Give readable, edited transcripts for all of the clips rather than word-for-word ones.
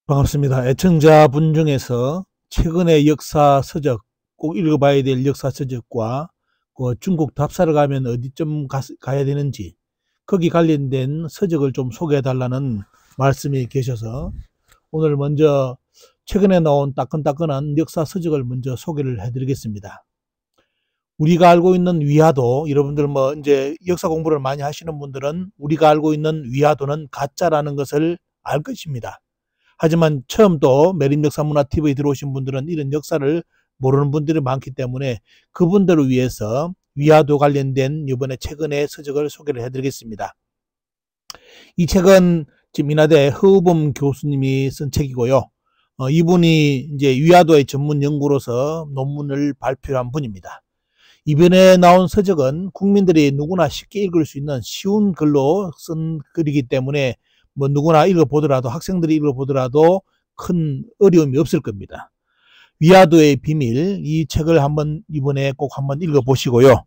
반갑습니다. 애청자분 중에서 최근의 역사 서적, 꼭 읽어봐야 될 역사 서적과 그 중국 답사를 가면 어디쯤 가야 되는지 거기 관련된 서적을 좀 소개해 달라는 말씀이 계셔서 오늘 먼저 최근에 나온 따끈따끈한 역사 서적을 먼저 소개를 해드리겠습니다. 우리가 알고 있는 위화도, 여러분들 이제 역사 공부를 많이 하시는 분들은 우리가 알고 있는 위화도는 가짜라는 것을 알 것입니다. 하지만 처음 또 매림역사문화TV에 들어오신 분들은 이런 역사를 모르는 분들이 많기 때문에 그분들을 위해서 위화도 관련된 이번에 최근의 서적을 소개를 해드리겠습니다. 이 책은 지금 인하대 허우범 교수님이 쓴 책이고요. 이분이 이제 위화도의 전문 연구로서 논문을 발표한 분입니다. 이번에 나온 서적은 국민들이 누구나 쉽게 읽을 수 있는 쉬운 글로 쓴 글이기 때문에 누구나 읽어보더라도, 학생들이 읽어보더라도 큰 어려움이 없을 겁니다. 위화도의 비밀, 이 책을 이번에 꼭 한번 읽어보시고요.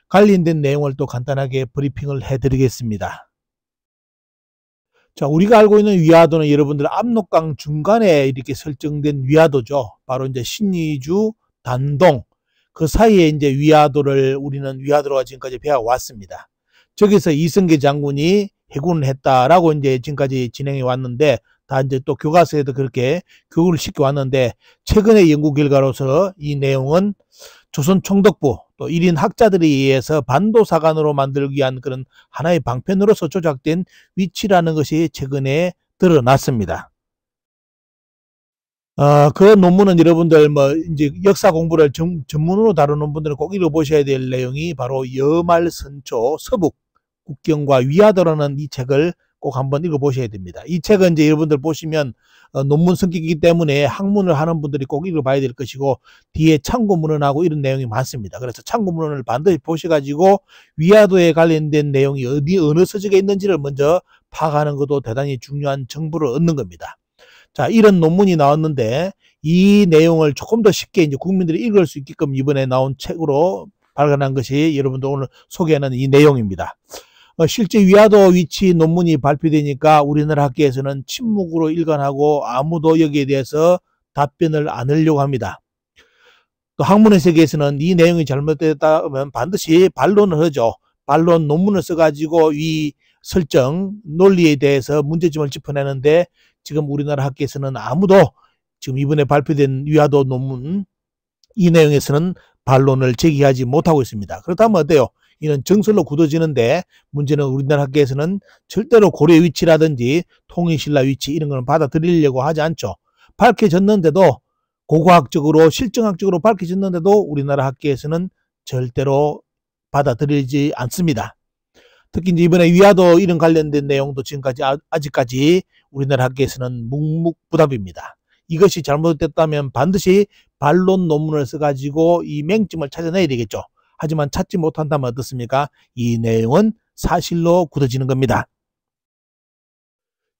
관련된 내용을 또 간단하게 브리핑을 해드리겠습니다. 자, 우리가 알고 있는 위화도는 여러분들 압록강 중간에 이렇게 설정된 위화도죠. 바로 이제 신의주, 단동, 그 사이에 이제 위화도를 우리는 위화도가 지금까지 배워왔습니다. 저기서 이성계 장군이 해군을 했다라고 이제 지금까지 진행해 왔는데, 다 이제 또 교과서에도 그렇게 교육을 시켜 왔는데, 최근의 연구 결과로서 이 내용은 조선 총독부 또 1인 학자들에 의해서 반도사관으로 만들기 위한 그런 하나의 방편으로서 조작된 위치라는 것이 최근에 드러났습니다. 그 논문은 여러분들 이제 역사 공부를 전문으로 다루는 분들은 꼭 읽어보셔야 될 내용이 바로 여말선초 서북 국경과 위화도라는 이 책을 꼭 한번 읽어보셔야 됩니다. 이 책은 이제 여러분들 보시면 논문 성격이기 때문에 학문을 하는 분들이 꼭 읽어봐야 될 것이고, 뒤에 참고문헌하고 이런 내용이 많습니다. 그래서 참고문헌을 반드시 보셔가지고 위화도에 관련된 내용이 어느 서적에 있는지를 먼저 파악하는 것도 대단히 중요한 정보를 얻는 겁니다. 자, 이런 논문이 나왔는데 이 내용을 조금 더 쉽게 이제 국민들이 읽을 수 있게끔 이번에 나온 책으로 발간한 것이 여러분들 오늘 소개하는 이 내용입니다. 실제 위화도 위치 논문이 발표되니까 우리나라 학계에서는 침묵으로 일관하고 아무도 여기에 대해서 답변을 안 하려고 합니다. 또 학문의 세계에서는 이 내용이 잘못됐다면 반드시 반론을 하죠. 반론 논문을 써가지고 이 설정 논리에 대해서 문제점을 짚어내는데, 지금 우리나라 학계에서는 아무도 지금 이번에 발표된 위화도 논문 이 내용에서는 반론을 제기하지 못하고 있습니다. 그렇다면 어때요? 이는 정설로 굳어지는데, 문제는 우리나라 학계에서는 절대로 고려 위치라든지 통일신라 위치 이런 거는 받아들이려고 하지 않죠. 밝혀졌는데도, 고고학적으로 실증학적으로 밝혀졌는데도 우리나라 학계에서는 절대로 받아들이지 않습니다. 특히 이제 이번에 위화도 이런 관련된 내용도 지금까지 아직까지 우리나라 학계에서는 묵묵부답입니다. 이것이 잘못됐다면 반드시 반론 논문을 써가지고 이 맹점을 찾아내야 되겠죠. 하지만 찾지 못한다면 어떻습니까? 이 내용은 사실로 굳어지는 겁니다.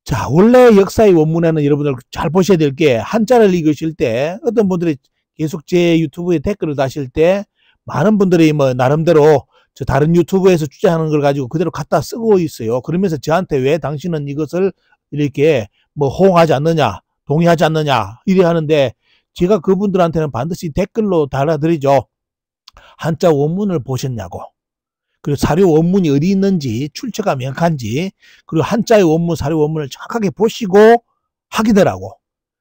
자, 원래 역사의 원문에는 여러분들 잘 보셔야 될 게, 한자를 읽으실 때 어떤 분들이 계속 제 유튜브에 댓글을 다실 때 많은 분들이 나름대로 저 다른 유튜브에서 주장하는 걸 가지고 그대로 갖다 쓰고 있어요. 그러면서 저한테 왜 당신은 이것을 이렇게 호응하지 않느냐, 동의하지 않느냐 이래 하는데, 제가 그분들한테는 반드시 댓글로 달아드리죠. 한자 원문을 보셨냐고, 그리고 사료 원문이 어디 있는지 출처가 명확한지, 그리고 한자의 원문, 사료 원문을 정확하게 보시고 확인하라고.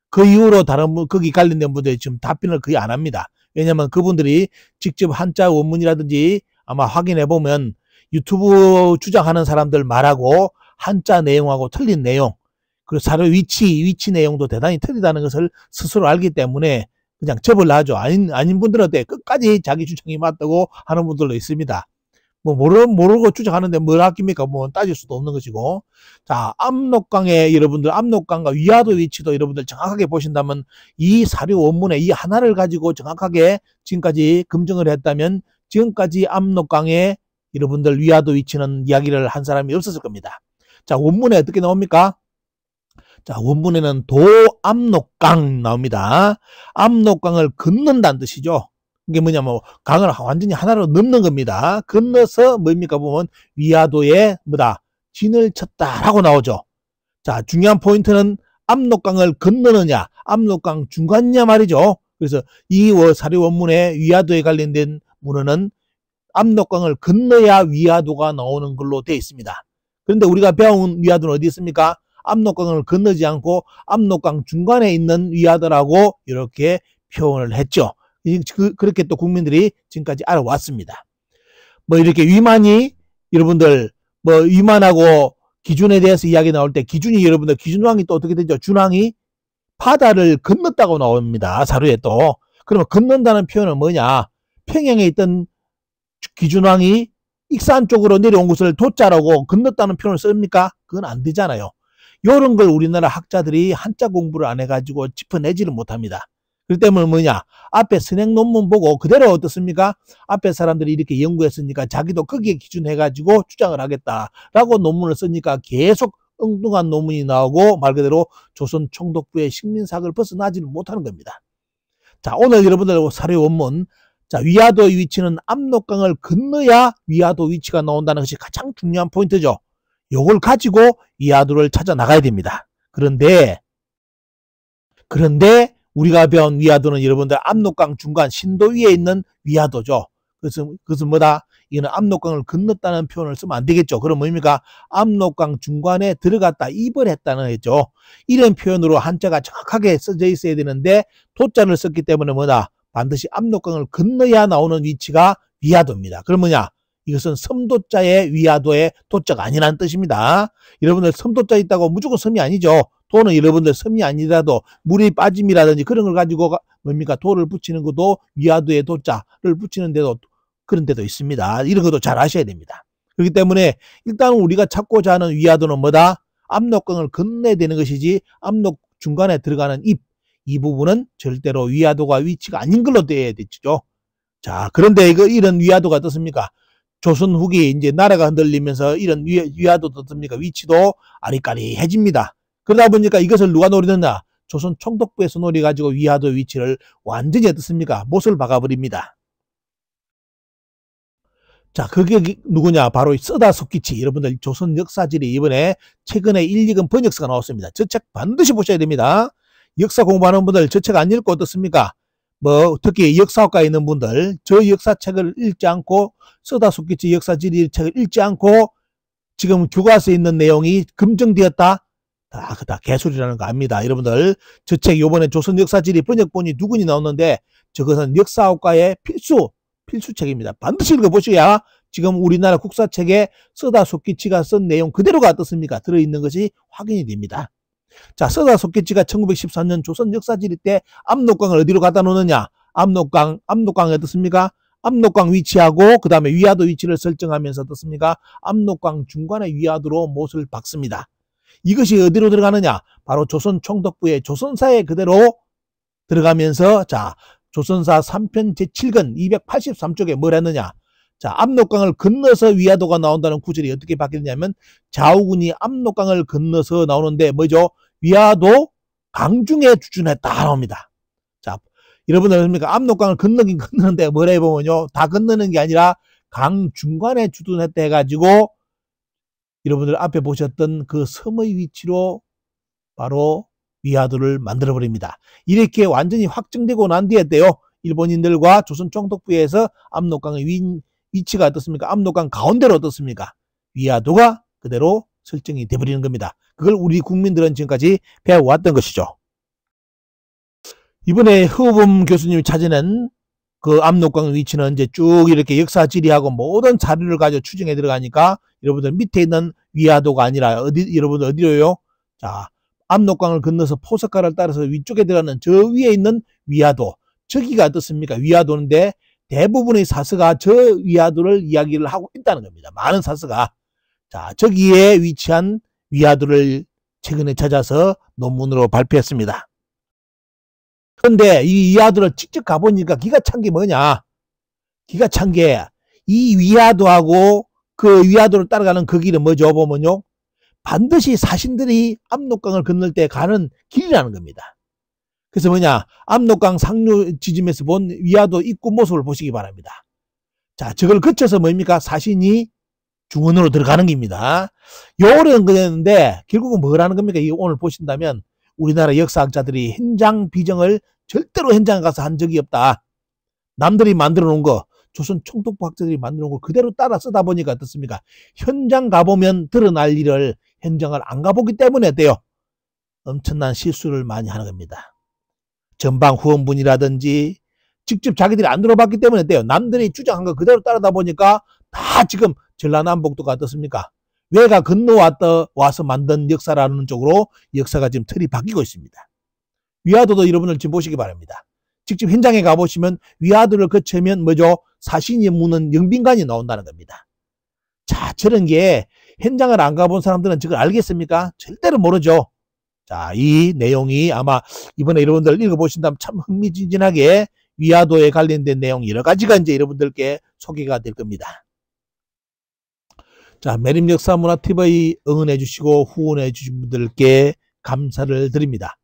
그 이후로 다른 거기 관련된 분들이 지금 답변을 거의 안 합니다. 왜냐하면 그분들이 직접 한자 원문이라든지 아마 확인해 보면 유튜브 주장하는 사람들 말하고 한자 내용하고 틀린 내용, 그리고 사료 위치 내용도 대단히 틀리다는 것을 스스로 알기 때문에 그냥 접을 하죠. 아닌 분들은 끝까지 자기 주장이 맞다고 하는 분들도 있습니다. 모르고 주장하는데 뭘 아낍니까? 따질 수도 없는 것이고. 자, 여러분들 압록강과 위화도 위치도 여러분들 정확하게 보신다면, 이 사료 원문에 이 하나를 가지고 정확하게 지금까지 검증을 했다면 지금까지 압록강에 여러분들 위화도 위치는 이야기를 한 사람이 없었을 겁니다. 자, 원문에 어떻게 나옵니까? 자, 원문에는 도압록강 나옵니다. 압록강을 건넌다는 뜻이죠. 이게 뭐냐면 강을 완전히 하나로 넘는 겁니다. 건너서 뭡니까 보면 위화도에 진을 쳤다라고 나오죠. 자, 중요한 포인트는 압록강을 건너느냐, 압록강 중간이냐 말이죠. 그래서 이 사료 원문의 위화도에 관련된 문헌은 압록강을 건너야 위화도가 나오는 걸로 되어 있습니다. 그런데 우리가 배운 위화도는 어디 있습니까? 압록강을 건너지 않고 압록강 중간에 있는 위화도라고 이렇게 표현을 했죠. 그렇게 또 국민들이 지금까지 알아왔습니다. 뭐 이렇게 위만이 여러분들 뭐 위만하고 기준에 대해서 이야기 나올 때 기준이 여러분들 기준왕이 또 어떻게 되죠? 준왕이 바다를 건넜다고 나옵니다. 사료에 또. 그러면 건넌다는 표현은 뭐냐? 평양에 있던 기준왕이 익산 쪽으로 내려온 것을 도자라고 건넜다는 표현을 씁니까? 그건 안 되잖아요. 이런 걸 우리나라 학자들이 한자 공부를 안 해가지고 짚어내지를 못합니다. 그렇기 때문에 뭐냐? 앞에 선행 논문 보고 그대로 어떻습니까? 앞에 사람들이 이렇게 연구했으니까 자기도 거기에 기준해가지고 주장을 하겠다라고 논문을 쓰니까 계속 엉뚱한 논문이 나오고 말 그대로 조선 총독부의 식민사학을 벗어나지는 못하는 겁니다. 자, 오늘 여러분들 사료 원문. 자, 위화도의 위치는 압록강을 건너야 위화도 위치가 나온다는 것이 가장 중요한 포인트죠. 요걸 가지고 위화도를 찾아 나가야 됩니다. 그런데 우리가 배운 위화도는 여러분들 압록강 중간 신도 위에 있는 위화도죠. 그것은 뭐다? 이거는 압록강을 건넜다는 표현을 쓰면 안 되겠죠. 그럼 뭡니까? 압록강 중간에 들어갔다 입을했다는 거죠. 이런 표현으로 한자가 정확하게 써져 있어야 되는데 도자를 썼기 때문에 뭐다? 반드시 압록강을 건너야 나오는 위치가 위화도입니다. 그럼 뭐냐? 이것은 섬도자의 위화도의 도자가 아니라는 뜻입니다. 여러분들 섬도자 있다고 무조건 섬이 아니죠. 도는 여러분들 섬이 아니라도 물이 빠짐이라든지 그런 걸 가지고 뭡니까? 도를 붙이는 것도 위화도의 도자를 붙이는 데도 그런 데도 있습니다. 이런 것도 잘 아셔야 됩니다. 그렇기 때문에 일단 우리가 찾고자 하는 위화도는 뭐다? 압록강을 건너야 되는 것이지 압록 중간에 들어가는 이 부분은 절대로 위화도가 위치가 아닌 걸로 되어야 되죠. 자, 그런데 이런 위화도가 어떻습니까? 조선 후기 이제 나라가 흔들리면서 이런 위화도도 어떻습니까? 위치도 아리까리해집니다. 그러다 보니까 이것을 누가 노리느냐? 조선 총독부에서 노려가지고 위화도 위치를 완전히 어떻습니까? 못을 박아버립니다. 자, 그게 누구냐? 바로 쓰다 속기치. 여러분들 조선 역사지리 이번에 최근에 1, 2권 번역서가 나왔습니다. 저 책 반드시 보셔야 됩니다. 역사 공부하는 분들 저 책 안 읽고 어떻습니까? 뭐 특히 역사학과에 있는 분들 저 역사책을 읽지 않고 쓰다 속기치 역사지리 책을 읽지 않고 지금 교과서에 있는 내용이 검증되었다? 다 개소리라는 거 압니다. 여러분들 저 책 요번에 조선 역사지리 번역본이 두 권이 나왔는데 저것은 역사학과의 필수책입니다. 반드시 읽어보셔야 지금 우리나라 국사책에 쓰다 속기치가 쓴 내용 그대로가 어떻습니까? 들어있는 것이 확인이 됩니다. 자, 쓰다 속기치가 1914년 조선 역사지리 때 압록강을 어디로 갖다 놓느냐? 압록강이 어떻습니까? 압록강 위치하고 그 다음에 위화도 위치를 설정하면서 어떻습니까? 압록강 중간에 위화도로 못을 박습니다. 이것이 어디로 들어가느냐? 바로 조선 총독부의 조선사에 그대로 들어가면서 자, 조선사 3편 제7권 283쪽에 뭘 했느냐? 자, 압록강을 건너서 위화도가 나온다는 구절이 어떻게 바뀌느냐면 좌우군이 압록강을 건너서 나오는데 뭐죠? 위화도 강중에 주둔했다 나옵니다. 자, 여러분들 아십니까? 압록강을 건너긴 건너는데 뭐라 해보면요. 다 건너는 게 아니라 강 중간에 주둔했다 해가지고 여러분들 앞에 보셨던 그 섬의 위치로 바로 위화도를 만들어버립니다. 이렇게 완전히 확정되고 난 뒤에 때요. 일본인들과 조선 총독부에서 압록강의 위치가 어떻습니까? 압록강 가운데로 어떻습니까? 위화도가 그대로 설정이 돼버리는 겁니다. 그걸 우리 국민들은 지금까지 배워왔던 것이죠. 이번에 허범 교수님이 찾아낸 그 압록강 위치는 이제 쭉 이렇게 역사 지리하고 모든 자료를 가지고 추정해 들어가니까 여러분들 밑에 있는 위화도가 아니라 여러분들 어디로요? 자, 압록강을 건너서 포석가를 따라서 위쪽에 들어가는 저 위에 있는 위화도. 저기가 어떻습니까? 위화도인데 대부분의 사서가 저 위화도를 이야기를 하고 있다는 겁니다. 많은 사서가. 자, 저기에 위치한 위화도를 최근에 찾아서 논문으로 발표했습니다. 그런데 이 위화도를 직접 가보니까 기가 찬 게 뭐냐? 기가 찬 게 이 위화도하고 그 위화도를 따라가는 그 길은 뭐죠? 보면요. 반드시 사신들이 압록강을 건널 때 가는 길이라는 겁니다. 그래서 뭐냐? 압록강 상류 지점에서 본 위화도 입구 모습을 보시기 바랍니다. 자, 저걸 거쳐서 뭡니까? 사신이 중원으로 들어가는 겁니다. 요런 거였는데 결국은 뭐라는 겁니까? 이거 오늘 보신다면 우리나라 역사학자들이 현장 비정을 절대로 현장에 가서 한 적이 없다. 남들이 만들어 놓은 거, 조선 총독부 학자들이 만들어 놓은 거 그대로 따라 쓰다 보니까 어떻습니까? 현장 가보면 드러날 일을 현장을 안 가보기 때문에 어때요? 엄청난 실수를 많이 하는 겁니다. 전방 후원분이라든지 직접 자기들이 안 들어봤기 때문에 어때요? 남들이 주장한 거 그대로 따르다 보니까 다 지금 전라남북도가 어떻습니까? 외가 건너와서 만든 역사라는 쪽으로 역사가 지금 틀이 바뀌고 있습니다. 위화도도 여러분들 지금 보시기 바랍니다. 직접 현장에 가보시면 위화도를 거치면 뭐죠? 사신이 묻는 영빈관이 나온다는 겁니다. 자, 저런 게 현장을 안 가본 사람들은 저걸 알겠습니까? 절대로 모르죠. 자, 이 내용이 아마 이번에 여러분들 읽어보신다면 참 흥미진진하게 위화도에 관련된 내용 여러 가지가 이제 여러분들께 소개가 될 겁니다. 자, 매림역사문화TV 응원해 주시고 후원해 주신 분들께 감사를 드립니다.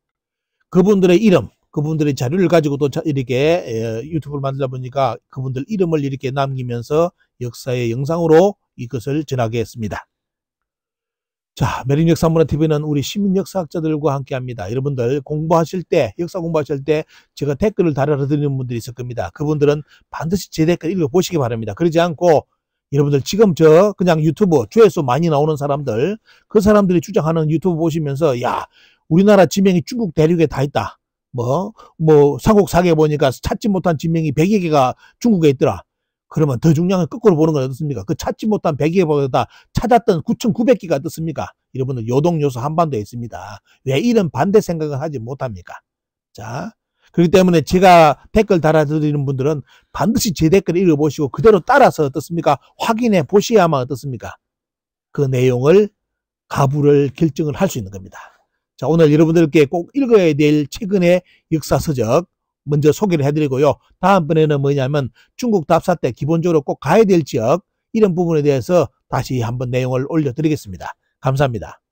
그분들의 이름, 그분들의 자료를 가지고 또 이렇게 유튜브를 만들다 보니까 그분들 이름을 이렇게 남기면서 역사의 영상으로 이것을 전하겠습니다. 자, 매림역사문화TV는 우리 시민역사학자들과 함께 합니다. 여러분들 공부하실 때, 역사 공부하실 때 제가 댓글을 달아드리는 분들이 있을 겁니다. 그분들은 반드시 제 댓글 읽어보시기 바랍니다. 그러지 않고 여러분들 지금 그냥 유튜브 조회수 많이 나오는 사람들, 그 사람들이 주장하는 유튜브 보시면서 야, 우리나라 지명이 중국 대륙에 다 있다. 삼국사기에 보니까 찾지 못한 지명이 100여 개가 중국에 있더라. 그러면 더 중요한 건 거꾸로 보는 건 어떻습니까? 그 찾지 못한 100여 개보다 찾았던 9,900개가 어떻습니까? 여러분들 요동요소 한반도에 있습니다. 왜 이런 반대 생각을 하지 못합니까? 자, 그렇기 때문에 제가 댓글 달아드리는 분들은 반드시 제 댓글 읽어보시고 그대로 따라서 어떻습니까? 확인해 보셔야만 어떻습니까? 그 내용을 가부를 결정을 할 수 있는 겁니다. 자, 오늘 여러분들께 꼭 읽어야 될 최근의 역사서적 먼저 소개를 해드리고요. 다음번에는 뭐냐면 중국 답사 때 기본적으로 꼭 가야 될 지역 이런 부분에 대해서 다시 한번 내용을 올려드리겠습니다. 감사합니다.